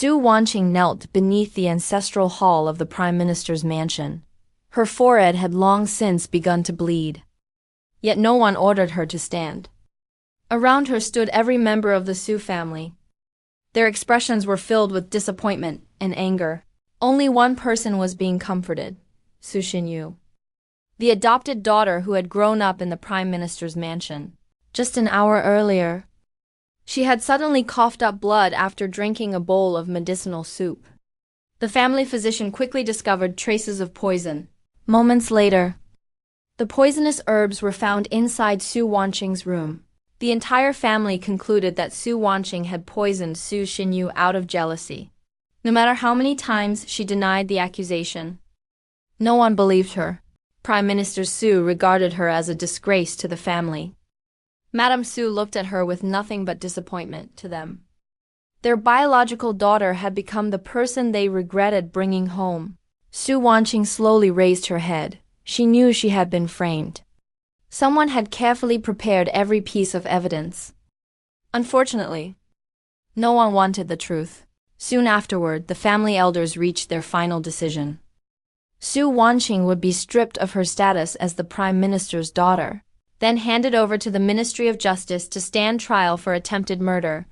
Su Wanqing knelt beneath the ancestral hall of the Prime Minister's mansion. Her forehead had long since begun to bleed. Yet no one ordered her to stand. Around her stood every member of the Su family. Their expressions were filled with disappointment and anger. Only one person was being comforted, Su Xinyu, the adopted daughter who had grown up in the Prime Minister's mansion. Just an hour earlier, she had suddenly coughed up blood after drinking a bowl of medicinal soup. The family physician quickly discovered traces of poison. Moments later, the poisonous herbs were found inside Su Wanqing's room. The entire family concluded that Su Wanqing had poisoned Su Xinyu out of jealousy. No matter how many times she denied the accusation, no one believed her. Prime Minister Su regarded her as a disgrace to the family. Madame Su looked at her with nothing but disappointment to them. Their biological daughter had become the person they regretted bringing home. Su Wanqing slowly raised her head. She knew she had been framed. Someone had carefully prepared every piece of evidence. Unfortunately, no one wanted the truth. Soon afterward, the family elders reached their final decision. Su Wanqing would be stripped of her status as the Prime Minister's daughter, then handed over to the Ministry of Justice to stand trial for attempted murder,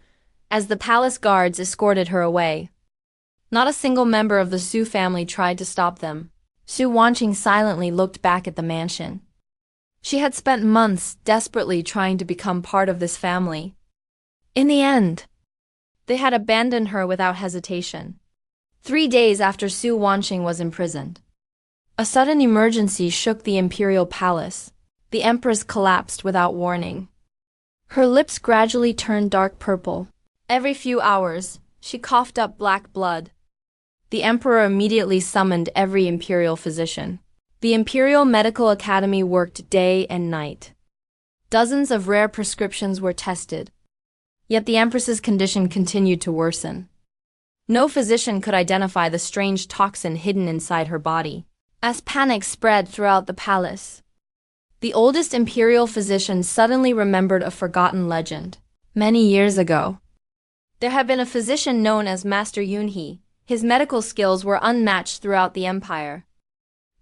as the palace guards escorted her away. Not a single member of the Su family tried to stop them. Su Wanqing silently looked back at the mansion. She had spent months desperately trying to become part of this family. In the end, they had abandoned her without hesitation. 3 days after Su Wanqing was imprisoned, a sudden emergency shook the imperial palace. The empress collapsed without warning. Her lips gradually turned dark purple. Every few hours, she coughed up black blood. The emperor immediately summoned every imperial physician. The Imperial Medical Academy worked day and night. Dozens of rare prescriptions were tested. Yet the empress's condition continued to worsen. No physician could identify the strange toxin hidden inside her body. As panic spread throughout the palace, the oldest imperial physician suddenly remembered a forgotten legend. Many years ago, there had been a physician known as Master Yunhe. His medical skills were unmatched throughout the empire.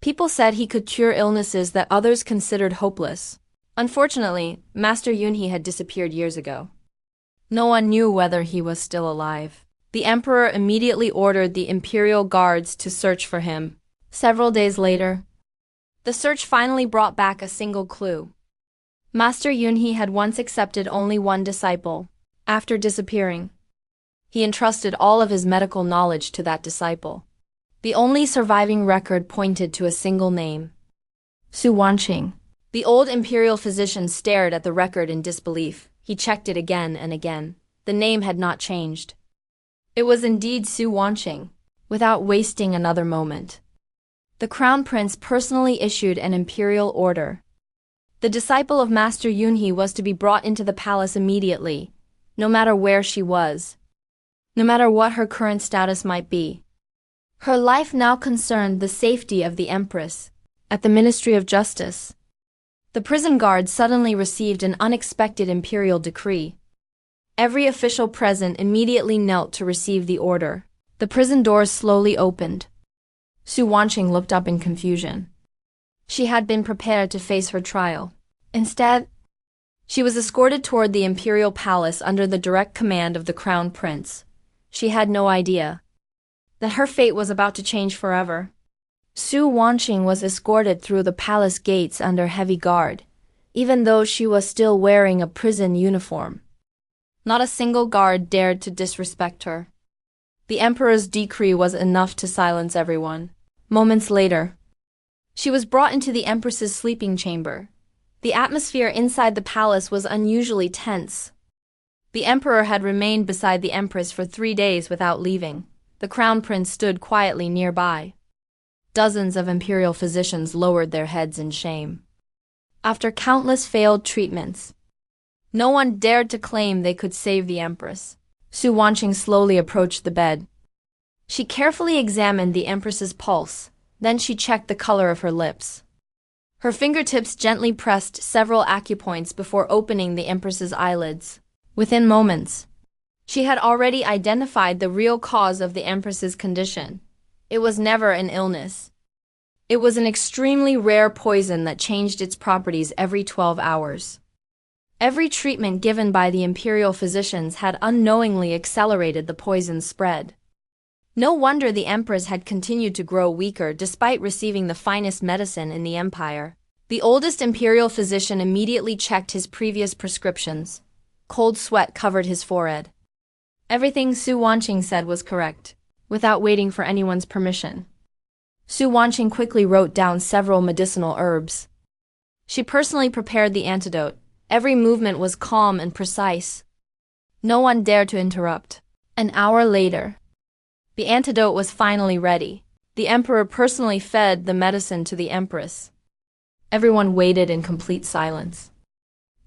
People said he could cure illnesses that others considered hopeless. Unfortunately, Master Yunhe had disappeared years ago. No one knew whether he was still alive. The emperor immediately ordered the imperial guards to search for him. Several days later, the search finally brought back a single clue. Master Yunhe had once accepted only one disciple. After disappearing, he entrusted all of his medical knowledge to that disciple. The only surviving record pointed to a single name: Su Wanqing. The old imperial physician stared at the record in disbelief. He checked it again and again. The name had not changed. It was indeed Su Wanqing. Without wasting another moment, the crown prince personally issued an imperial order. The disciple of Master Yunhe was to be brought into the palace immediately, no matter where she was, no matter what her current status might be. Her life now concerned the safety of the empress. At the Ministry of Justice, the prison guards suddenly received an unexpected imperial decree. Every official present immediately knelt to receive the order. The prison doors slowly opened. Su Wanqing looked up in confusion. She had been prepared to face her trial. Instead, she was escorted toward the imperial palace under the direct command of the crown prince. She had no idea that her fate was about to change forever. Su Wanqing was escorted through the palace gates under heavy guard, even though she was still wearing a prison uniform. Not a single guard dared to disrespect her. The emperor's decree was enough to silence everyone. Moments later, she was brought into the empress's sleeping chamber. The atmosphere inside the palace was unusually tense. The emperor had remained beside the empress for 3 days without leaving. The crown prince stood quietly nearby. Dozens of imperial physicians lowered their heads in shame. After countless failed treatments, no one dared to claim they could save the empress. Su Wanqing slowly approached the bed. She carefully examined the empress's pulse, then she checked the color of her lips. Her fingertips gently pressed several acupoints before opening the empress's eyelids. Within moments, She had already identified the real cause of the Empress's condition. It was never an illness. It was an extremely rare poison that changed its properties every 12 hours. Every treatment given by the imperial physicians had unknowingly accelerated the poison's spread. No wonder the Empress had continued to grow weaker despite receiving the finest medicine in the empire. The oldest imperial physician immediately checked his previous prescriptions. Cold sweat covered his forehead. Everything Su Wanqing said was correct, without waiting for anyone's permission. Su Wanqing quickly wrote down several medicinal herbs. She personally prepared the antidote. Every movement was calm and precise. No one dared to interrupt. An hour later, the antidote was finally ready. The emperor personally fed the medicine to the Empress. Everyone waited in complete silence.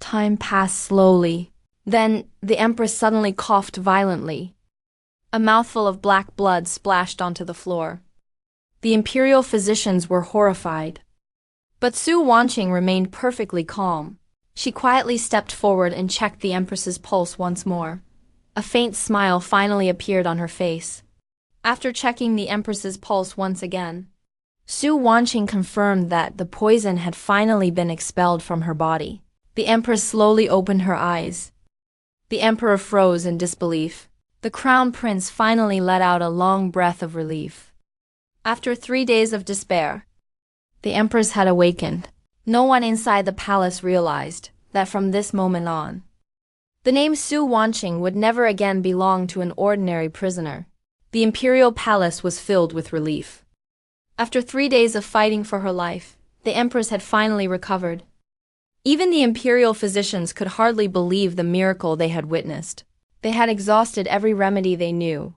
Time passed slowly. Then, the Empress suddenly coughed violently. A mouthful of black blood splashed onto the floor. The imperial physicians were horrified. But Su Wanqing remained perfectly calm. She quietly stepped forward and checked the Empress's pulse once more. A faint smile finally appeared on her face. After checking the Empress's pulse once again, Su Wanqing confirmed that the poison had finally been expelled from her body. The Empress slowly opened her eyes. The Emperor froze in disbelief. The Crown Prince finally let out a long breath of relief. After 3 days of despair, the Empress had awakened. No one inside the palace realized that from this moment on, the name Su Wanqing would never again belong to an ordinary prisoner. The imperial palace was filled with relief. After 3 days of fighting for her life, the Empress had finally recovered. Even the imperial physicians could hardly believe the miracle they had witnessed. They had exhausted every remedy they knew.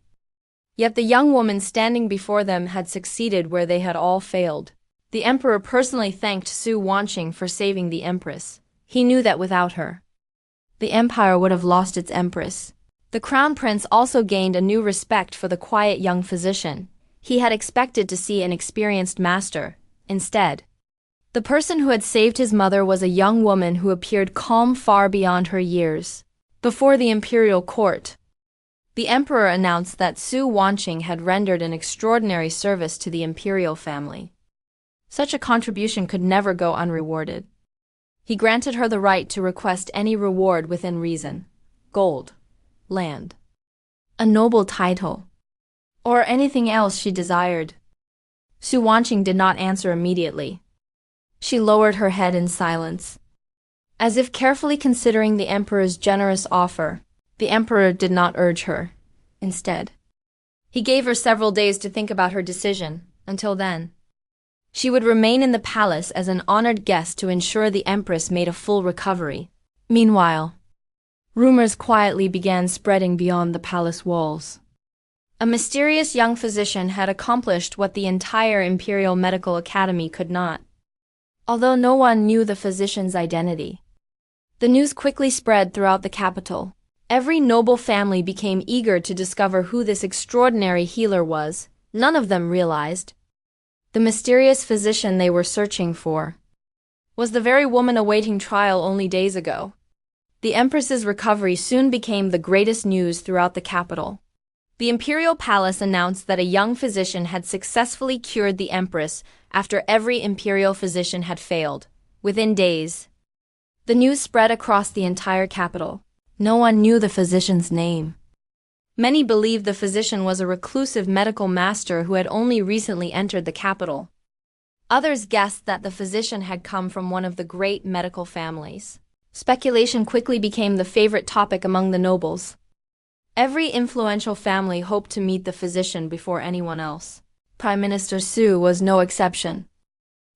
Yet the young woman standing before them had succeeded where they had all failed. The emperor personally thanked Su Wanqing for saving the Empress. He knew that without her, the empire would have lost its Empress. The Crown Prince also gained a new respect for the quiet young physician. He had expected to see an experienced master. Instead, the person who had saved his mother was a young woman who appeared calm far beyond her years. Before the imperial court, the emperor announced that Su Wanqing had rendered an extraordinary service to the imperial family. Such a contribution could never go unrewarded. He granted her the right to request any reward within reason: gold, land, a noble title, or anything else she desired. Su Wanqing did not answer immediately. She lowered her head in silence. As if carefully considering the emperor's generous offer, the emperor did not urge her. Instead, he gave her several days to think about her decision. Until then, she would remain in the palace as an honored guest to ensure the Empress made a full recovery. Meanwhile, rumors quietly began spreading beyond the palace walls. A mysterious young physician had accomplished what the entire Imperial Medical Academy could not. Although no one knew the physician's identity, the news quickly spread throughout the capital. Every noble family became eager to discover who this extraordinary healer was. None of them realized the mysterious physician they were searching for was the very woman awaiting trial only days ago. The Empress's recovery soon became the greatest news throughout the capital. The imperial palace announced that a young physician had successfully cured the Empress after every imperial physician had failed. Within days, the news spread across the entire capital. No one knew the physician's name. Many believed the physician was a reclusive medical master who had only recently entered the capital. Others guessed that the physician had come from one of the great medical families. Speculation quickly became the favorite topic among the nobles. Every influential family hoped to meet the physician before anyone else. Prime Minister Su was no exception.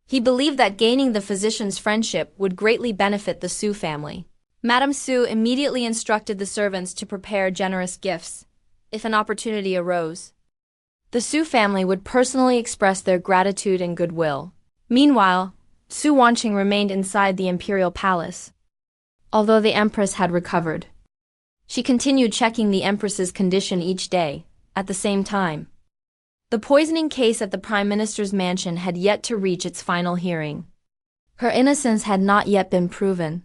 He believed that gaining the physician's friendship would greatly benefit the Su family. Madame Su immediately instructed the servants to prepare generous gifts if an opportunity arose. The Su family would personally express their gratitude and goodwill. Meanwhile, Su Wanqing remained inside the imperial palace. Although the Empress had recovered, she continued checking the Empress's condition each day. At the same time, the poisoning case at the Prime Minister's mansion had yet to reach its final hearing. Her innocence had not yet been proven,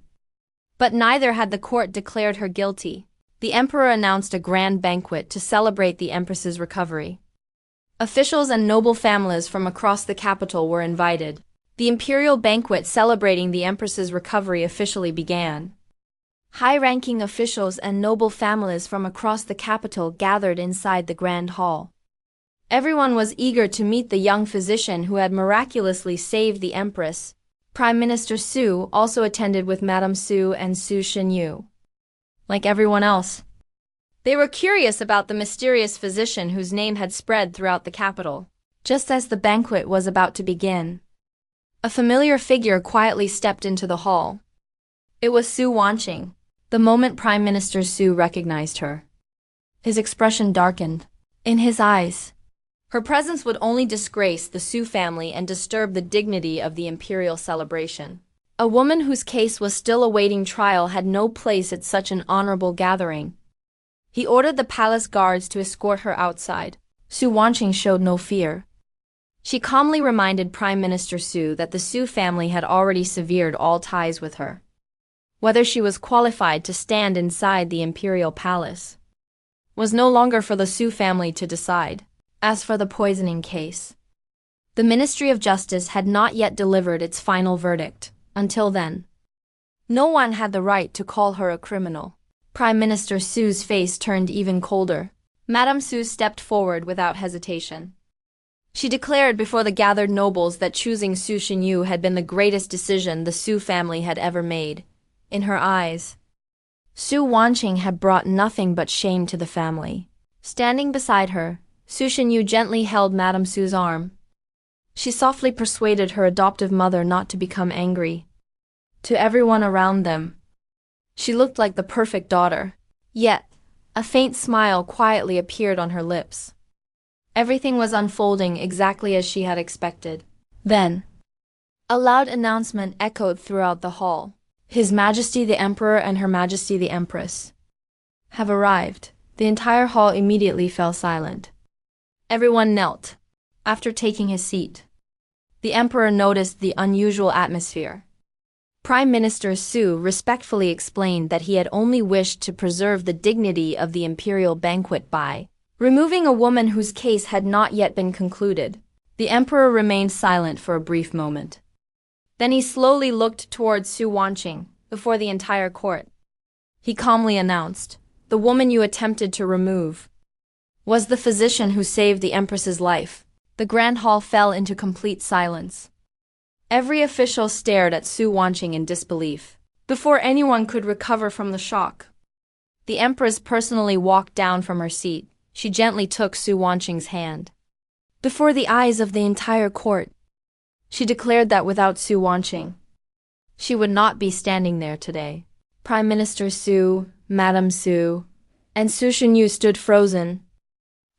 but neither had the court declared her guilty. The emperor announced a grand banquet to celebrate the empress's recovery. Officials and noble families from across the capital were invited. The imperial banquet celebrating the empress's recovery officially began. High-ranking officials and noble families from across the capital gathered inside the grand hall. Everyone was eager to meet the young physician who had miraculously saved the empress. Prime Minister Su also attended with Madame Su and Su Shenyu. Like everyone else, they were curious about the mysterious physician whose name had spread throughout the capital. Just as the banquet was about to begin, a familiar figure quietly stepped into the hall. It was Su Wanqing. The moment Prime Minister Su recognized her, his expression darkened. In his eyes, her presence would only disgrace the Su family and disturb the dignity of the imperial celebration. A woman whose case was still awaiting trial had no place at such an honorable gathering. He ordered the palace guards to escort her outside. Su Wanqing showed no fear. She calmly reminded Prime Minister Su that the Su family had already severed all ties with her. Whether she was qualified to stand inside the imperial palace was no longer for the Su family to decide. As for the poisoning case, the Ministry of Justice had not yet delivered its final verdict. Until then, no one had the right to call her a criminal. Prime Minister Su's face turned even colder. Madame Su stepped forward without hesitation. She declared before the gathered nobles that choosing Su Shenyu had been the greatest decision the Su family had ever made. In her eyes, Su Wanqing had brought nothing but shame to the family. Standing beside her, Su Shenyu gently held Madame Su's arm. She softly persuaded her adoptive mother not to become angry. To everyone around them, she looked like the perfect daughter. Yet, a faint smile quietly appeared on her lips. Everything was unfolding exactly as she had expected. Then, a loud announcement echoed throughout the hall. His Majesty the Emperor and Her Majesty the Empress have arrived. The entire hall immediately fell silent. Everyone knelt. After taking his seat, the Emperor noticed the unusual atmosphere. Prime Minister Su respectfully explained that he had only wished to preserve the dignity of the imperial banquet by removing a woman whose case had not yet been concluded. The Emperor remained silent for a brief moment. Then he slowly looked towards Su Wanqing, before the entire court. He calmly announced, "The woman you attempted to remove was the physician who saved the Empress's life." The grand hall fell into complete silence. Every official stared at Su Wanqing in disbelief. Before anyone could recover from the shock, the Empress personally walked down from her seat. She gently took Su Wanqing's hand. Before the eyes of the entire court, she declared that without Su Wanqing, she would not be standing there today. Prime Minister Su, Madame Su, and Su Shenyu stood frozen.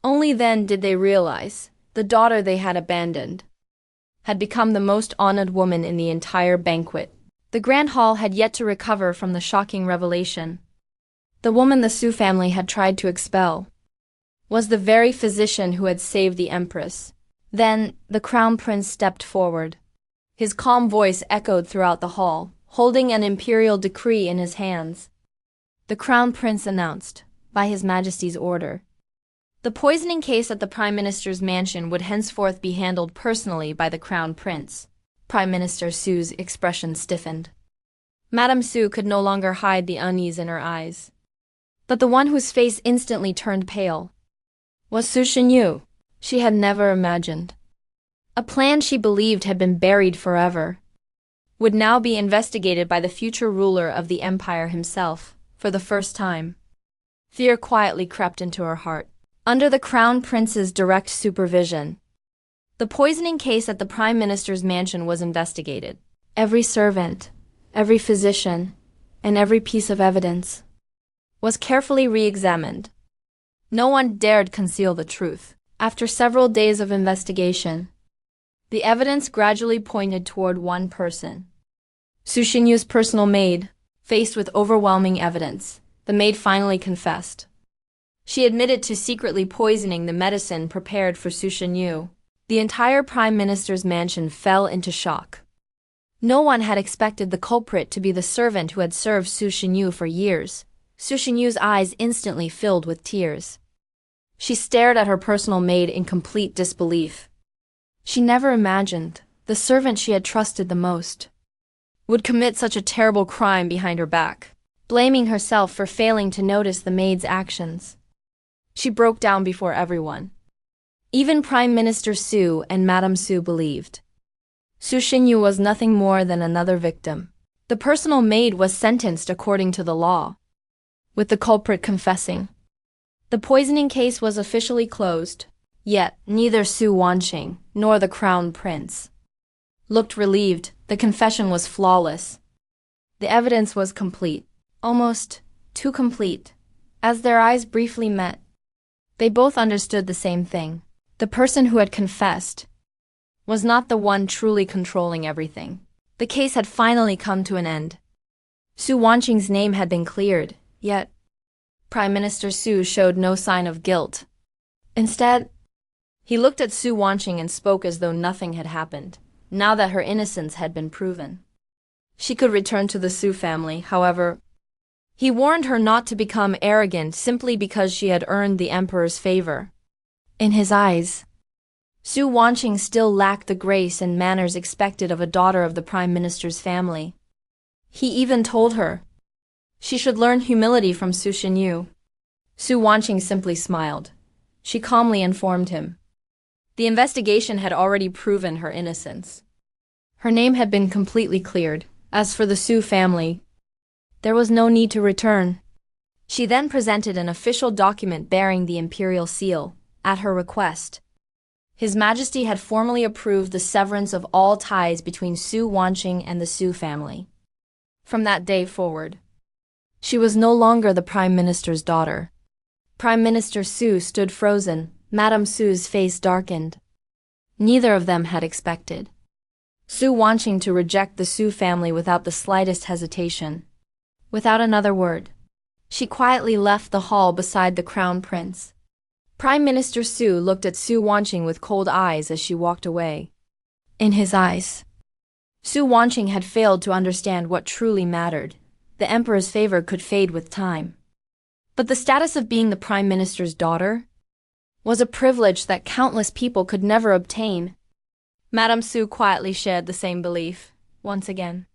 Only then did they realize the daughter they had abandoned had become the most honored woman in the entire banquet. The grand hall had yet to recover from the shocking revelation. The woman the Su family had tried to expel was the very physician who had saved the Empress. Then, the Crown Prince stepped forward. His calm voice echoed throughout the hall, holding an imperial decree in his hands. The Crown Prince announced, by His Majesty's order, the poisoning case at the Prime Minister's mansion would henceforth be handled personally by the Crown Prince. Prime Minister Su's expression stiffened. Madame Su could no longer hide the unease in her eyes. But the one whose face instantly turned pale was Su Shenyu. She had never imagined a plan she believed had been buried forever would now be investigated by the future ruler of the empire himself. For the first time, fear quietly crept into her heart. Under the Crown Prince's direct supervision, the poisoning case at the Prime Minister's mansion was investigated. Every servant, every physician, and every piece of evidence was carefully re-examined. No one dared conceal the truth. After several days of investigation, the evidence gradually pointed toward one person. Su Shenyu's personal maid. Faced with overwhelming evidence, the maid finally confessed. She admitted to secretly poisoning the medicine prepared for Su Shenyu. The entire Prime Minister's mansion fell into shock. No one had expected the culprit to be the servant who had served Su Shenyu for years. Su Xinyu's eyes instantly filled with tears. She stared at her personal maid in complete disbelief. She never imagined the servant she had trusted the most would commit such a terrible crime behind her back. Blaming herself for failing to notice the maid's actions, she broke down before everyone. Even Prime Minister Su and Madame Su believed Su Xinyu was nothing more than another victim. The personal maid was sentenced according to the law, with the culprit confessing. The poisoning case was officially closed, yet neither Su Wanqing nor the Crown Prince looked relieved. The confession was flawless. The evidence was complete, almost too complete. As their eyes briefly met, they both understood the same thing. The person who had confessed was not the one truly controlling everything. The case had finally come to an end. Su Wanqing's name had been cleared, yet Prime Minister Su showed no sign of guilt. Instead, he looked at Su Wanqing and spoke as though nothing had happened. Now that her innocence had been proven, she could return to the Su family. However, he warned her not to become arrogant simply because she had earned the emperor's favor. In his eyes, Su Wanqing still lacked the grace and manners expected of a daughter of the prime minister's family. He even told her she should learn humility from Su Xinyu. Su Wanqing simply smiled. She calmly informed him the investigation had already proven her innocence. Her name had been completely cleared. As for the Su family, there was no need to return. She then presented an official document bearing the imperial seal. At her request, His Majesty had formally approved the severance of all ties between Su Wanqing and the Su family. From that day forward, she was no longer the Prime Minister's daughter. Prime Minister Su stood frozen. Madame Su's face darkened. Neither of them had expected Su Wanqing to reject the Su family without the slightest hesitation. Without another word, she quietly left the hall beside the Crown Prince. Prime Minister Su looked at Su Wanqing with cold eyes as she walked away. In his eyes, Su Wanqing had failed to understand what truly mattered. The emperor's favor could fade with time, but the status of being the Prime Minister's daughter was a privilege that countless people could never obtain. Madame Su quietly shared the same belief. Once again,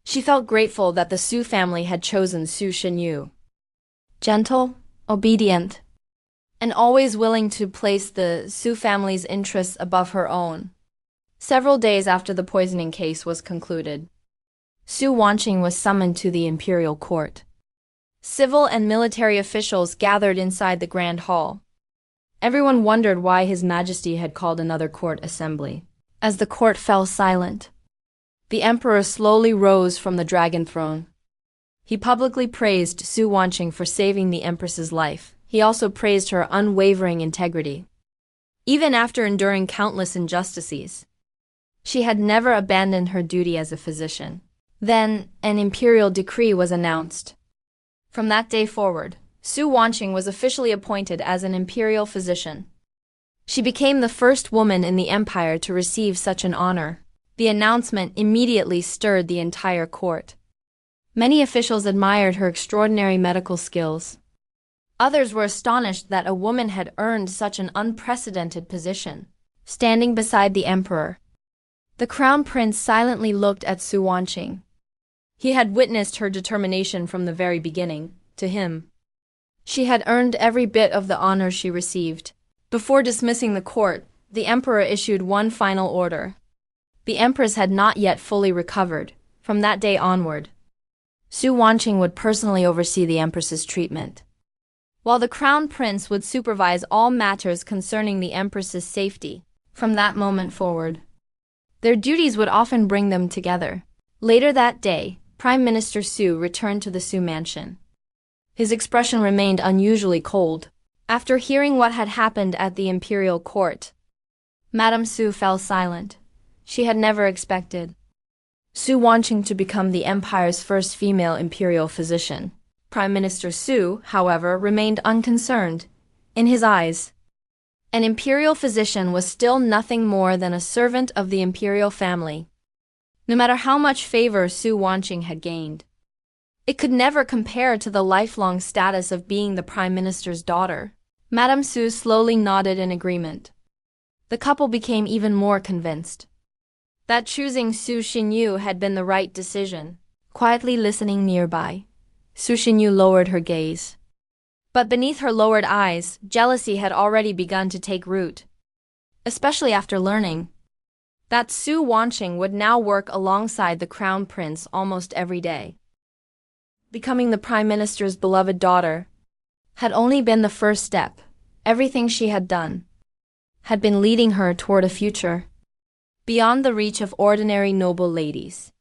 she felt grateful that the Su family had chosen Su Xinyu. Gentle, obedient, and always willing to place the Su family's interests above her own. Several days after the poisoning case was concluded, Su Wanqing was summoned to the imperial court. Civil and military officials gathered inside the grand hall. Everyone wondered why His Majesty had called another court assembly. As the court fell silent, the emperor slowly rose from the dragon throne. He publicly praised Su Wanqing for saving the empress's life. He also praised her unwavering integrity. Even after enduring countless injustices, she had never abandoned her duty as a physician. Then, an imperial decree was announced. From that day forward, Su Wanqing was officially appointed as an imperial physician. She became the first woman in the empire to receive such an honor. The announcement immediately stirred the entire court. Many officials admired her extraordinary medical skills. Others were astonished that a woman had earned such an unprecedented position. Standing beside the emperor, the crown prince silently looked at Su Wanqing. He had witnessed her determination from the very beginning. To him, she had earned every bit of the honor she received. Before dismissing the court, the emperor issued one final order. The empress had not yet fully recovered. From that day onward, Su Wanqing would personally oversee the empress's treatment, while the crown prince would supervise all matters concerning the empress's safety. From that moment forward, their duties would often bring them together. Later that day, Prime Minister Su returned to the Su mansion. His expression remained unusually cold. After hearing what had happened at the imperial court, Madame Su fell silent. She had never expected Su Wanqing to become the empire's first female imperial physician. Prime Minister Su, however, remained unconcerned. In his eyes, an imperial physician was still nothing more than a servant of the imperial family. No matter how much favor Su Wanqing had gained, It could never compare to the lifelong status of being the Prime Minister's daughter. Madame Su slowly nodded in agreement. The couple became even more convinced that choosing Su Xinyu had been the right decision. Quietly listening nearby, Su Xinyu lowered her gaze. But beneath her lowered eyes, jealousy had already begun to take root, especially after learning that Su Wanqing would now work alongside the Crown Prince almost every day. Becoming the Prime Minister's beloved daughter had only been the first step. Everything she had done had been leading her toward a future beyond the reach of ordinary noble ladies.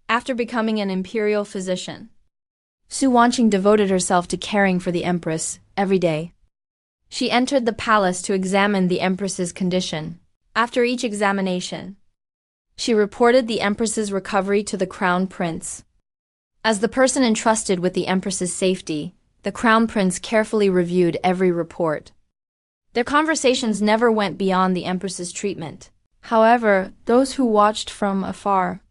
After becoming an imperial physician, Su Wanqing devoted herself to caring for the Empress every day. She entered the palace to examine the Empress's condition. After each examination, she reported the Empress's recovery to the Crown Prince. As the person entrusted with the Empress's safety, the Crown Prince carefully reviewed every report. Their conversations never went beyond the Empress's treatment. However, those who watched from afar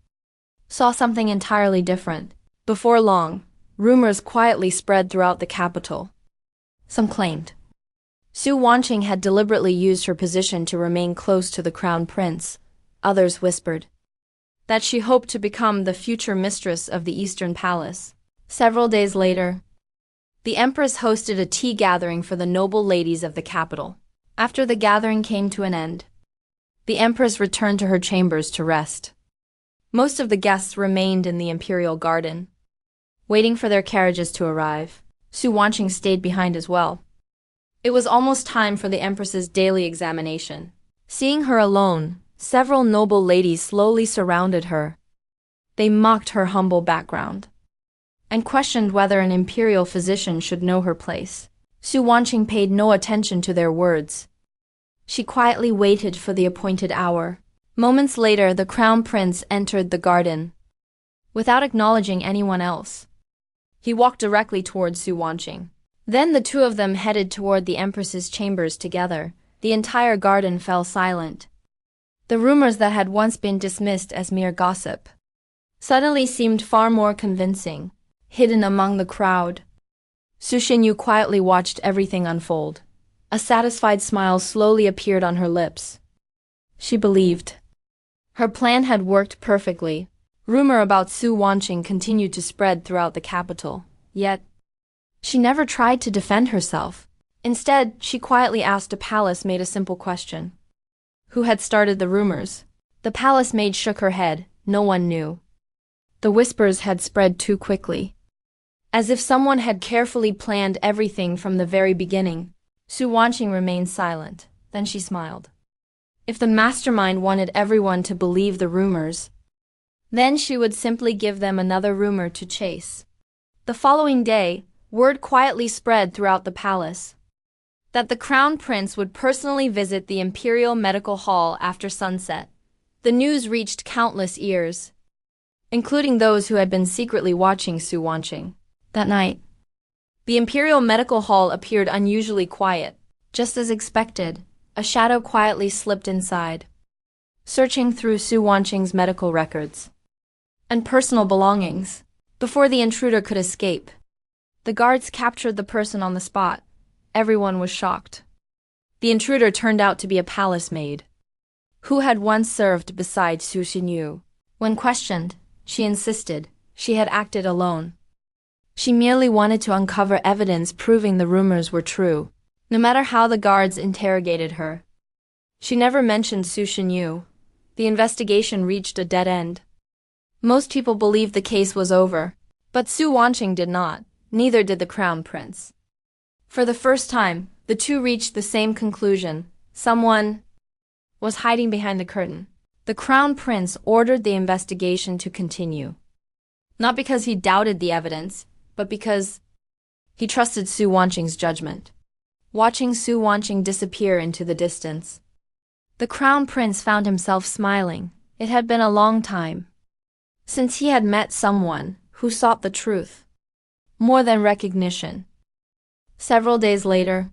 saw something entirely different. Before long, rumors quietly spread throughout the capital. Some claimed Su Wanqing had deliberately used her position to remain close to the Crown Prince. Others whispered that she hoped to become the future mistress of the Eastern Palace. Several days later, the Empress hosted a tea gathering for the noble ladies of the capital. After the gathering came to an end, the Empress returned to her chambers to rest. Most of the guests remained in the imperial garden, waiting for their carriages to arrive. Su Wanqing stayed behind as well. It was almost time for the Empress's daily examination. Seeing her alone, several noble ladies slowly surrounded her. They mocked her humble background and questioned whether an imperial physician should know her place. Su Wanqing paid no attention to their words. She quietly waited for the appointed hour. Moments later, the Crown Prince entered the garden. Without acknowledging anyone else, he walked directly toward Su Wanqing. Then the two of them headed toward the Empress's chambers together. The entire garden fell silent. The rumors that had once been dismissed as mere gossip suddenly seemed far more convincing. Hidden among the crowd, Su Xinyu quietly watched everything unfold. A satisfied smile slowly appeared on her lips. She believed her plan had worked perfectly. Rumor about Su Wanqing continued to spread throughout the capital. Yet, she never tried to defend herself. Instead, she quietly asked a palace maid a simple question. Who had started the rumors? The palace maid shook her head. No one knew. The whispers had spread too quickly. As if someone had carefully planned everything from the very beginning. Su Wanqing remained silent. Then she smiled. If the mastermind wanted everyone to believe the rumors, then she would simply give them another rumor to chase. The following day, word quietly spread throughout the palace that the Crown Prince would personally visit the Imperial Medical Hall after sunset. The news reached countless ears, including those who had been secretly watching Su Wanqing. That night, the Imperial Medical Hall appeared unusually quiet. Just as expected, a shadow quietly slipped inside, searching through Su Wanqing's medical records and personal belongings. Before the intruder could escape, the guards captured the person on the spot. Everyone was shocked. The intruder turned out to be a palace maid, who had once served beside Su Xinyu. When questioned, she insisted she had acted alone. She merely wanted to uncover evidence proving the rumors were true. No matter how the guards interrogated her, she never mentioned Su Xinyu. The investigation reached a dead end. Most people believed the case was over, but Su Wanqing did not. Neither did the Crown Prince. For the first time, the two reached the same conclusion. Someone was hiding behind the curtain. The Crown Prince ordered the investigation to continue. Not because he doubted the evidence, but because he trusted Su Wanqing's judgment. Watching Su Wanqing disappear into the distance, the Crown Prince found himself smiling. It had been a long time since he had met someone who sought the truth more than recognition. Several days later,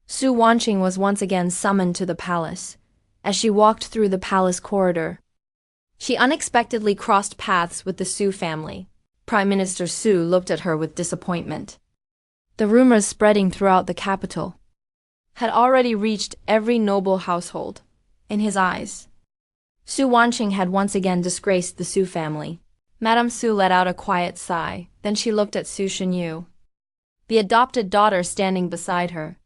Su Wanqing was once again summoned to the palace. As she walked through the palace corridor, she unexpectedly crossed paths with the Su family. Prime Minister Su looked at her with disappointment. The rumors spreading throughout the capital had already reached every noble household. In his eyes, Su Wanqing had once again disgraced the Su family. Madame Su let out a quiet sigh, then she looked at Su Shenyu. The adopted daughter standing beside her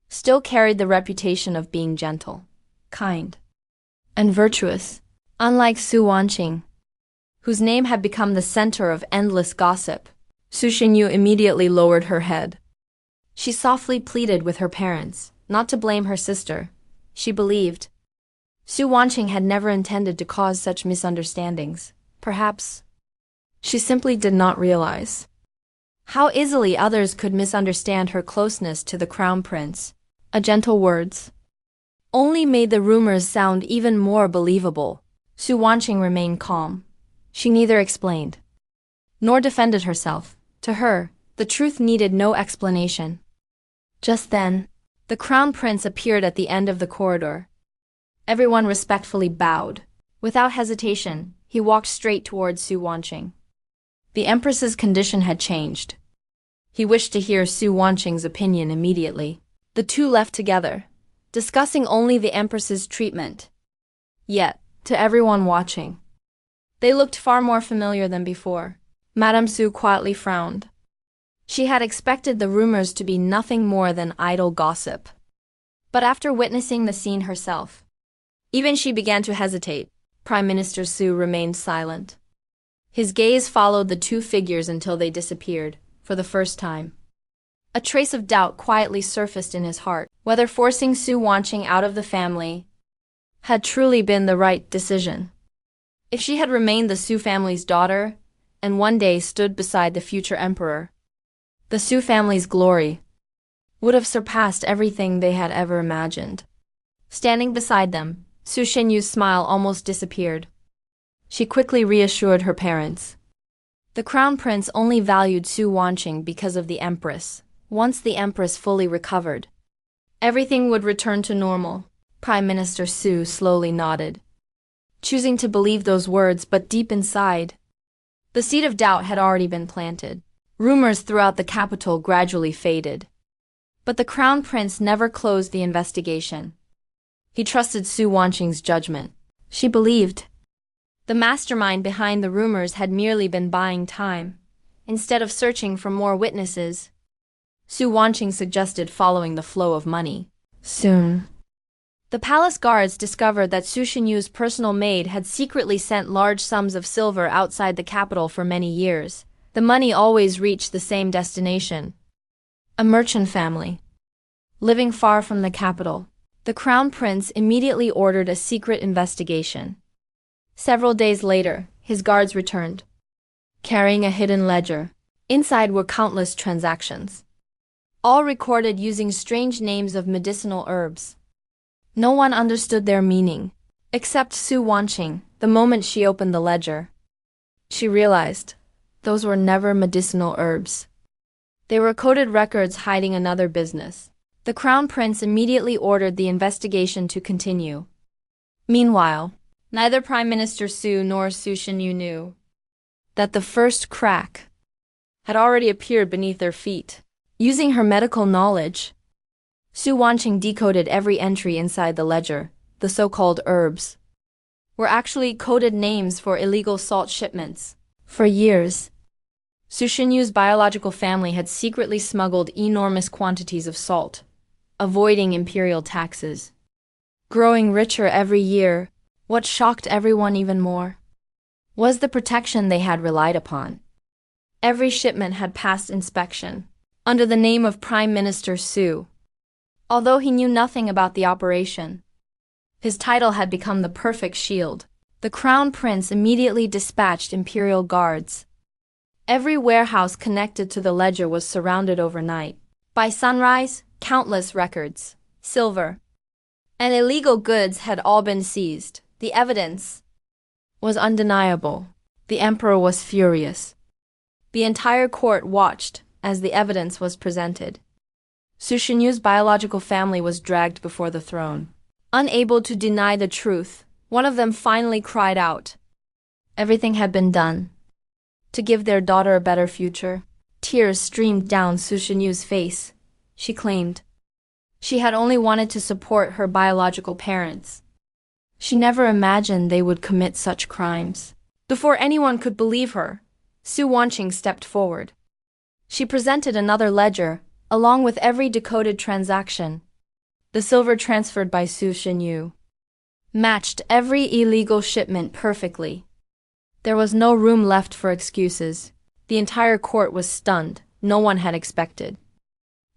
still carried the reputation of being gentle, kind, and virtuous. Unlike Su Wanqing, whose name had become the center of endless gossip, Su Shenyu immediately lowered her head. She softly pleaded with her parents not to blame her sister. She believed Su Wanqing had never intended to cause such misunderstandings. Perhaps she simply did not realize how easily others could misunderstand her closeness to the crown prince. Gentle words only made the rumors sound even more believable. Su Wanqing remained calm. She neither explained nor defended herself. To her, the truth needed no explanation. Just then, the crown prince appeared at the end of the corridor. Everyone respectfully bowed. Without hesitation, he walked straight towards Su Wanqing. The empress's condition had changed. He wished to hear Su Wanqing's opinion immediately. The two left together, discussing only the empress's treatment. Yet, to everyone watching, they looked far more familiar than before. Madame Su quietly frowned. She had expected the rumors to be nothing more than idle gossip. But after witnessing the scene herself, even she began to hesitate. Prime Minister Su remained silent. His gaze followed the two figures until they disappeared, for the first time. A trace of doubt quietly surfaced in his heart, whether forcing Su Wanqing out of the family had truly been the right decision. If she had remained the Su family's daughter, and one day stood beside the future emperor, the Su family's glory would have surpassed everything they had ever imagined. Standing beside them, Su Shenyu's smile almost disappeared. She quickly reassured her parents. The crown prince only valued Su Wanqing because of the empress. Once the empress fully recovered, everything would return to normal. Prime Minister Su slowly nodded, choosing to believe those words, but deep inside, the seed of doubt had already been planted. Rumors throughout the capital gradually faded. But the crown prince never closed the investigation. He trusted Su Wanqing's judgment. She believed the mastermind behind the rumors had merely been buying time. Instead of searching for more witnesses, Su Wanqing suggested following the flow of money. Soon, the palace guards discovered that Su Shenyu's personal maid had secretly sent large sums of silver outside the capital for many years. The money always reached the same destination: a merchant family living far from the capital. The crown prince immediately ordered a secret investigation. Several days later, his guards returned, carrying a hidden ledger. Inside were countless transactions, all recorded using strange names of medicinal herbs. No one understood their meaning, except Su Wanqing. The moment she opened the ledger, she realized those were never medicinal herbs. They were coded records hiding another business. The crown prince immediately ordered the investigation to continue. Meanwhile, neither Prime Minister Su nor Su Shenyu knew that the first crack had already appeared beneath their feet. Using her medical knowledge, Su Wanqing decoded every entry inside the ledger. The so-called herbs were actually coded names for illegal salt shipments. For years, Su Shenyu's biological family had secretly smuggled enormous quantities of salt, avoiding imperial taxes. Growing richer every year, what shocked everyone even more was the protection they had relied upon. Every shipment had passed inspection under the name of Prime Minister Su. Although he knew nothing about the operation, his title had become the perfect shield. The crown prince immediately dispatched imperial guards. Every warehouse connected to the ledger was surrounded overnight. By sunrise, countless records, silver, and illegal goods had all been seized. The evidence was undeniable. The emperor was furious. The entire court watched as the evidence was presented. Su Shenyu's biological family was dragged before the throne. Unable to deny the truth, one of them finally cried out. Everything had been done to give their daughter a better future. Tears streamed down Su Shinyu's face. She claimed she had only wanted to support her biological parents. She never imagined they would commit such crimes. Before anyone could believe her, Su Wanqing stepped forward. She presented another ledger, along with every decoded transaction. The silver transferred by Su Shinyu matched every illegal shipment perfectly. There was no room left for excuses. The entire court was stunned. No one had expected.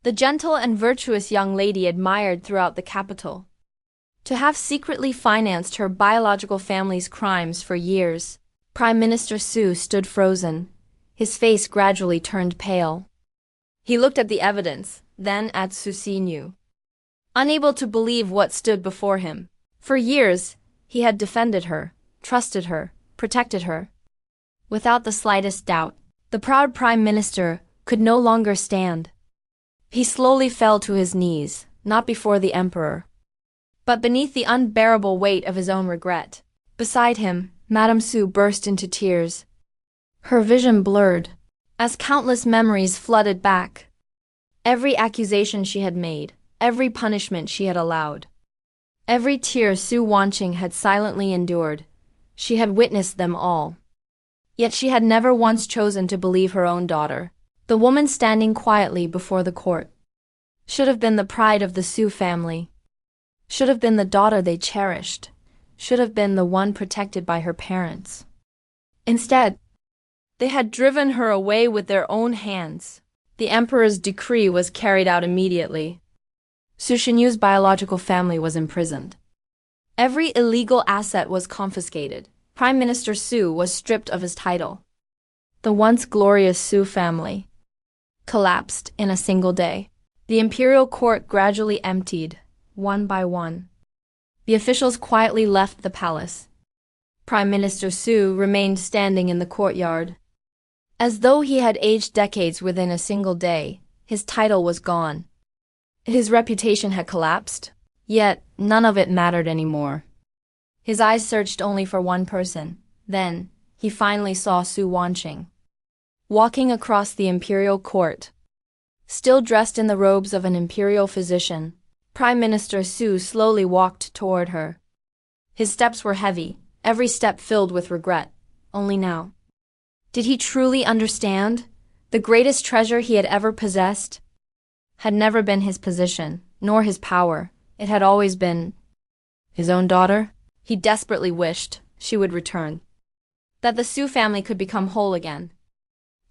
The gentle and virtuous young lady admired throughout the capital. To have secretly financed her biological family's crimes for years, Prime Minister Su stood frozen. His face gradually turned pale. He looked at the evidence, then at Su Xinyu, unable to believe what stood before him. For years, he had defended her, trusted her, protected her. Without the slightest doubt, the proud prime minister could no longer stand. He slowly fell to his knees, not before the emperor, but beneath the unbearable weight of his own regret. Beside him, Madame Su burst into tears. Her vision blurred, as countless memories flooded back. Every accusation she had made, every punishment she had allowed, every tear Su Wanqing had silently endured, she had witnessed them all. Yet she had never once chosen to believe her own daughter. The woman standing quietly before the court should have been the pride of the Su family, should have been the daughter they cherished, should have been the one protected by her parents. Instead, they had driven her away with their own hands. The emperor's decree was carried out immediately. Su Shinyu's biological family was imprisoned. Every illegal asset was confiscated. Prime Minister Su was stripped of his title. The once glorious Su family collapsed in a single day. The imperial court gradually emptied, one by one. The officials quietly left the palace. Prime Minister Su remained standing in the courtyard. As though he had aged decades within a single day, his title was gone. His reputation had collapsed, yet none of it mattered anymore. His eyes searched only for one person. Then, he finally saw Su Wanqing walking across the imperial court. Still dressed in the robes of an imperial physician, Prime Minister Su slowly walked toward her. His steps were heavy, every step filled with regret. Only now did he truly understand? The greatest treasure he had ever possessed had never been his position, nor his power. It had always been his own daughter. He desperately wished she would return, that the Su family could become whole again.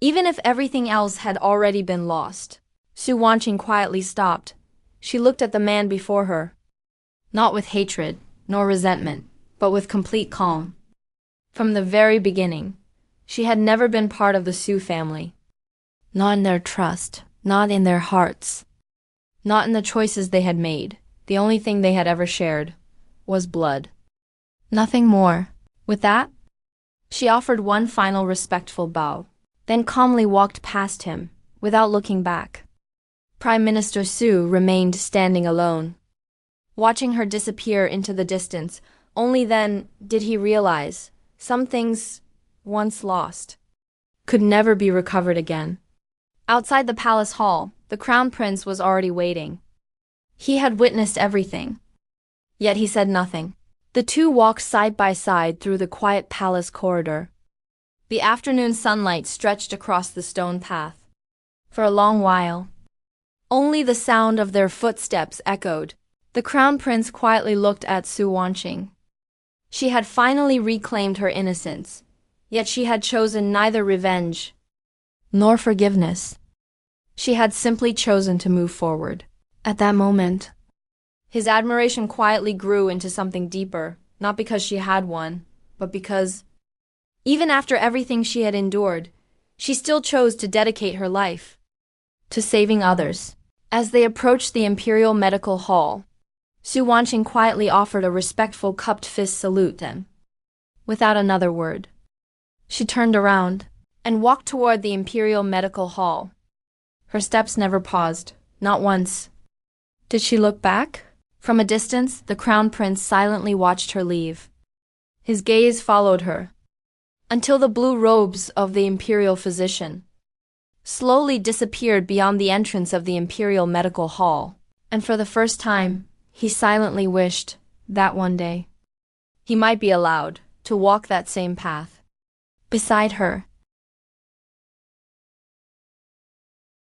Even if everything else had already been lost. Su Wanqing quietly stopped. She looked at the man before her, not with hatred, nor resentment, but with complete calm. From the very beginning, she had never been part of the Su family. Not in their trust, not in their hearts, not in the choices they had made. The only thing they had ever shared was blood. Nothing more. With that, she offered one final respectful bow, then calmly walked past him, without looking back. Prime Minister Su remained standing alone, watching her disappear into the distance. Only then did he realize some things, once lost, could never be recovered again. Outside the palace hall, the crown prince was already waiting. He had witnessed everything, yet he said nothing. The two walked side by side through the quiet palace corridor. The afternoon sunlight stretched across the stone path. For a long while, only the sound of their footsteps echoed. The crown prince quietly looked at Su Wanqing. She had finally reclaimed her innocence, yet she had chosen neither revenge nor forgiveness. She had simply chosen to move forward. At that moment, his admiration quietly grew into something deeper, not because she had one, but because, even after everything she had endured, she still chose to dedicate her life to saving others. As they approached the Imperial Medical Hall, Su Wanqing quietly offered a respectful cupped fist salute them. Without another word, she turned around and walked toward the Imperial Medical Hall. Her steps never paused, not once. Did she look back? From a distance, the crown prince silently watched her leave. His gaze followed her until the blue robes of the imperial physician slowly disappeared beyond the entrance of the imperial medical hall, and for the first time, he silently wished that one day he might be allowed to walk that same path beside her.